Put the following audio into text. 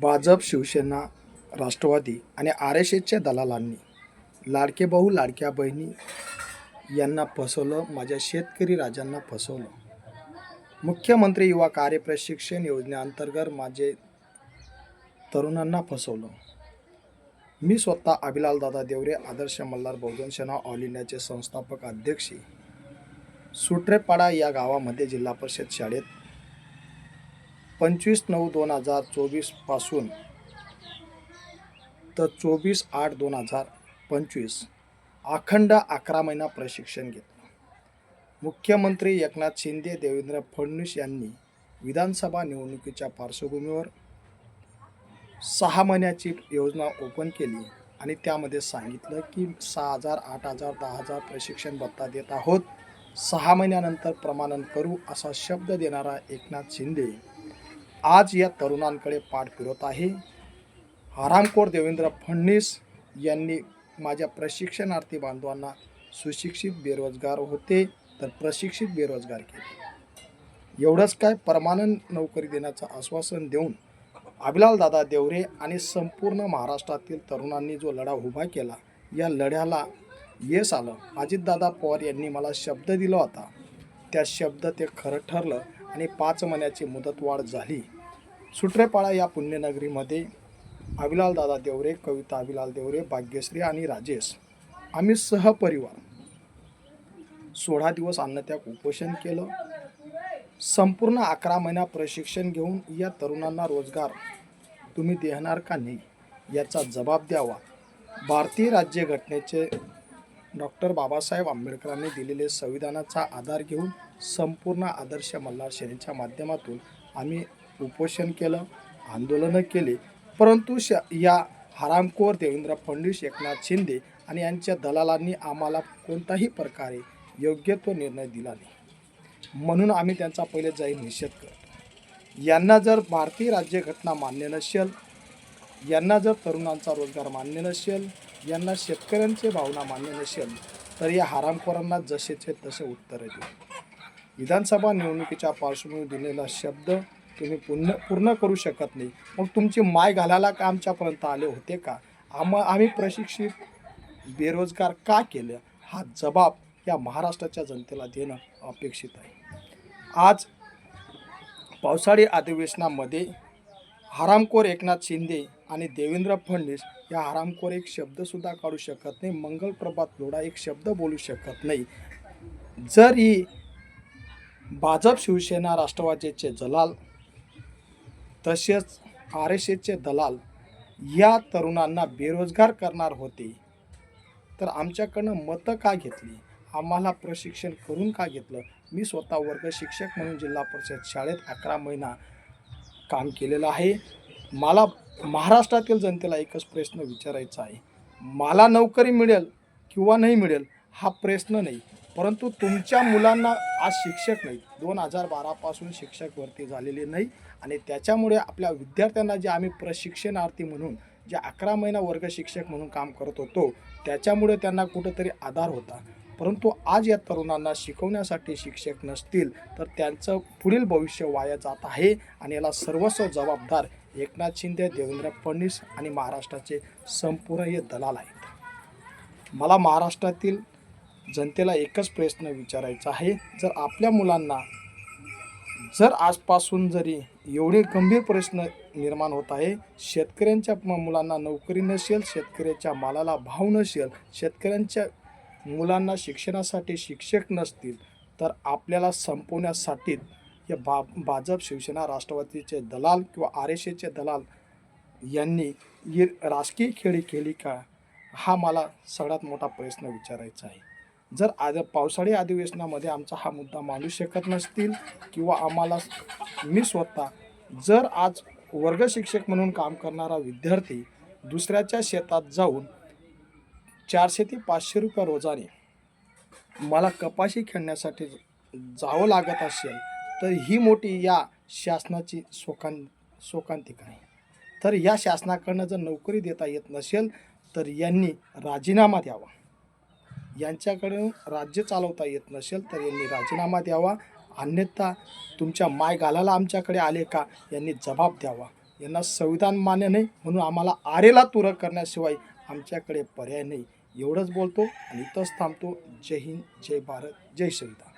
भाजप, शिवसेना, राष्ट्रवादी आणि RSSच्या दलालांनी लाडके भाऊ, लाडक्या बहिणी यांना फसवलं. माझ्या शेतकरी राजांना फसवलं. मुख्यमंत्री युवा कार्य प्रशिक्षण योजनेअंतर्गत माझे तरुणांना फसवलं. मी स्वतः अभिलाल दादा देवरे, आदर्श मल्हार बहुजन सेना ऑल इंडियाचे संस्थापक अध्यक्ष, सुट्रेपाडा या गावामध्ये जिल्हा परिषद शाळेत 25/9/2024 पासून तर 24/8/2025 अखंड 11 महिना प्रशिक्षण घेतलं. मुख्यमंत्री एकनाथ शिंदे, देवेंद्र फडणवीस यांनी विधानसभा निवडणुकीच्या पार्श्वभूमीवर 6 महिन्याची योजना ओपन केली आणि त्यामध्ये सांगितलं की 6,000, 8,000, 10,000 प्रशिक्षण भत्ता देत आहोत. 6 महिन्यानंतर प्रमाणन करू असा शब्द देणारा एकनाथ शिंदे आज या तरुणांकडे पाठ फिरवत आहे. हरामखोर देवेंद्र फडणवीस यांनी माझ्या प्रशिक्षणार्थी बांधवांना सुशिक्षित बेरोजगार होते तर प्रशिक्षित बेरोजगार केले. एवढंच काय, परमानंट नोकरी देण्याचं आश्वासन देऊन अभिलाल दादा देवरे आणि संपूर्ण महाराष्ट्रातील तरुणांनी जो लढा उभा केला, या लढ्याला यश आलं. अजितदादा पवार यांनी मला शब्द दिला होता, त्या शब्द ते खरं ठरलं आणि 5 महिन्याची मुदतवाढ झाली. सुट्रेपाडा या पुण्यनगरीमध्ये अभिलाल दादा देवरे, कविता अभिलाल देवरे, भाग्यश्री आणि राजेश आम्ही सहपरिवार 16 दिवस अन्नत्याग उपोषण केलं. संपूर्ण 11 महिना प्रशिक्षण घेऊन या तरुणांना रोजगार तुम्ही देणार का नाही याचा जबाब द्यावा. भारतीय राज्यघटनेचे डॉक्टर बाबासाहेब आंबेडकरांनी दिलेले संविधानाचा आधार घेऊन संपूर्ण आदर्श मल्हार सेनेच्या माध्यमातून आम्ही उपोषण केलं, आंदोलनं केली. परंतु या हरामखोर देवेंद्र फडणवीस, एकनाथ शिंदे आणि यांच्या दलालांनी आम्हाला कोणताही प्रकारे योग्य तो निर्णय दिला नाही. म्हणून आम्ही त्यांचा पहिले जाहीर निषेध करतो. यांना जर भारतीय राज्यघटना मान्य नसेल, यांना जर तरुणांचा रोजगार मान्य नसेल, यांना शेतकऱ्यांचे भावना मान्य नसेल, तर या हरामखोरांना जसेचे तसे उत्तर देऊ. विधानसभा निवडणुकीच्या पार्श्वभूमीवर दिलेला शब्द तुम्ही पूर्ण करू शकत नाही. मग तुमची माय घालायला का आमच्यापर्यंत आले होते का? आम्ही प्रशिक्षित बेरोजगार का केलं? हा जबाब या महाराष्ट्राच्या जनतेला देणं अपेक्षित आहे. आज पावसाळी अधिवेशनामध्ये हरामखोर एकनाथ शिंदे आणि देवेंद्र फडणवीस या हरामखोर एक शब्दसुद्धा काढू शकत नाही. मंगलप्रभात लोढा एक शब्द बोलू शकत नाही. जर ही भाजप, शिवसेना, राष्ट्रवादीचे दलाल तसेच RSSचे दलाल या तरुणांना बेरोजगार करणार होते, तर आमच्याकडनं मतं का घेतली? आम्हाला प्रशिक्षण करून का घेतलं? मी स्वतः वर्ग शिक्षक म्हणून जिल्हा परिषद शाळेत 11 महिना काम केलेलं आहे. मला महाराष्ट्रातील जनतेला एकच प्रश्न विचारायचा आहे. मला नोकरी मिळेल किंवा नाही मिळेल हा प्रश्न नाही, परंतु तुमच्या मुलांना आज शिक्षक नाही, 2012 पासून शिक्षक भरती झालेले नाही आणि त्याच्यामुळे आपल्या विद्यार्थ्यांना जे आम्ही प्रशिक्षणार्थी म्हणून जे 11 महिना वर्ग शिक्षक म्हणून काम करत होतो, त्याच्यामुळे त्यांना कुठंतरी आधार होता. परंतु आज या तरुणांना शिकवण्यासाठी शिक्षक नसतील तर त्यांचं पुढील भविष्य वाया जात आहे आणि याला सर्वस्व जबाबदार एकनाथ शिंदे, देवेंद्र फडणवीस आणि महाराष्ट्राचे संपूर्ण हे दलाल आहेत. मला महाराष्ट्रातील जनतेला एकच प्रश्न विचारायचा आहे. जर आपल्या मुलांना जर आजपासून जरी एवढे गंभीर प्रश्न निर्माण होत आहे, शेतकऱ्यांच्या मुलांना नोकरी नसेल, शेतकऱ्याच्या मालाला भाव नसेल, शेतकऱ्यांच्या मुलांना शिक्षणासाठी शिक्षक नसतील, तर आपल्याला संपवण्यासाठी हे भाजप, शिवसेना, राष्ट्रवादीचे दलाल किंवा RSSचे दलाल यांनी ही राजकीय खेळी केली का? हा मला सगळ्यात मोठा प्रश्न विचारायचा आहे. जर पावसाळी अधिवेशनामध्ये आमचा हा मुद्दा मांडू शकत नसतील किंवा आम्हाला मी स्वतः जर आज वर्ग शिक्षक म्हणून काम करणारा विद्यार्थी दुसऱ्याच्या शेतात जाऊन 400 ते 500 रुपये रोजाने मला कपाशी खेळण्यासाठी जावं लागत असेल, तर ही मोठी या शासनाची शोकांतिका आहे. तर या शासनाकडनं जर नोकरी देता येत नसेल तर यांनी राजीनामा द्यावा. यांच्याकडून राज्य चालवता येत नसेल तर यांनी राजीनामा द्यावा. अन्यथा तुमच्या माय घालायला आमच्याकडे आले का यांनी जबाब द्यावा. यांना संविधान मान्य नाही म्हणून आम्हाला आरेला तुरं करण्याशिवाय आमच्याकडे पर्याय नाही. एवढंच बोलतो आणि इथंच थांबतो. जय हिंद, जय भारत, जय संविधान.